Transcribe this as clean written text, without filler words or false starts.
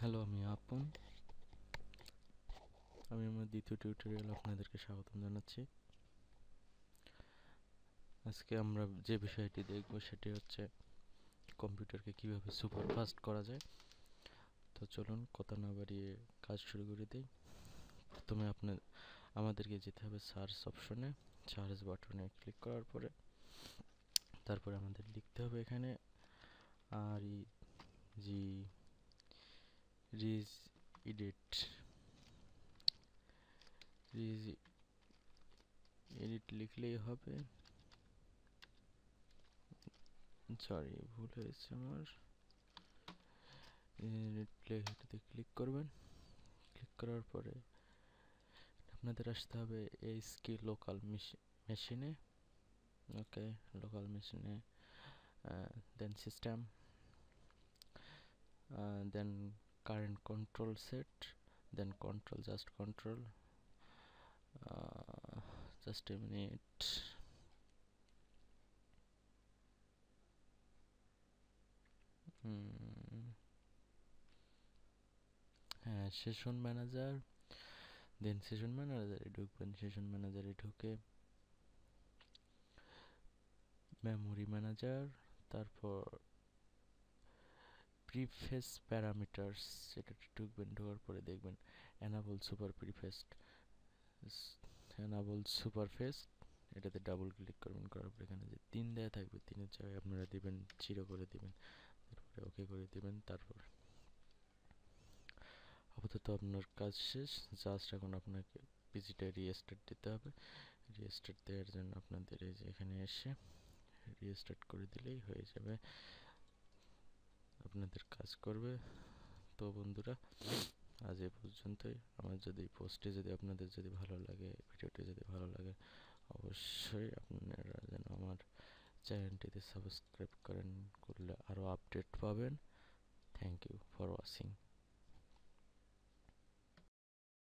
Hello, আমি আপন। আমি আমার দ্বিতীয় টিউটোরিয়াল আপনাদেরকে স্বাগতম জানাচ্ছি। আজকে আমরা যে বিষয়টি দেখব সেটি হচ্ছে কম্পিউটারকে কিভাবে সুপার ফাস্ট করা যায়। তো চলুন কথা না বাড়িয়ে কাজ শুরু করে দিই। প্রথমে আমাদেরকে যেতে হবে সার্চ অপশনে। সার্চ বাটনে ক্লিক করার পরে তারপরে আমাদের লিখতে হবে এখানে আর ই জি রিজ এডিট রিজ এডিট লিখলেই হবে। সরি, ভুল হয়েছে আমার। এটাতে ক্লিক করবেন। ক্লিক করার পরে আপনাদের আসতে হবে এই স্কি লোকাল মেশিনে। ওকে, লোকাল মেশিনে then system, then current control set, then control just a minute. হ্যাঁ, সেশন ম্যানেজার, দেন সেশন ম্যানেজারে ঢুকবেন। সেশন ম্যানেজারে ঢুকে মেমোরি ম্যানেজার, তারপর প্রিফেস প্যারামিটারস এটাতে ঢুকবেন। ঢোকার পরে দেখবেন এনাবল সুপারফেস, এটাতে ডাবল ক্লিক করবেন। করার পর এখানে যে 3 দেয়া থাকবে 3-এর জায়গায় আপনারা দিবেন 0 করে দিবেন। তারপরে ওকে করে দিবেন। তারপর আপাতত আপনার কাজ শেষ। জাস্ট এখন আপনাকে পিসিটা রিস্টার্ট দিতে হবে। রিস্টার্ট দেওয়ার জন্য আপনাদের এই যে এখানে এসে রিস্টার্ট করে দিলেই হয়ে যাবে, আপনাদের কাজ করবে। তো বন্ধুরা, আজ এ পর্যন্তই। আমার আপনাদের যদি ভালো লাগে, ভিডিওটি যদি ভালো লাগে, অবশ্যই আপনারা যেন আমার চ্যানেলটিতে সাবস্ক্রাইব করলে আরও আপডেট পাবেন। Thank you for watching.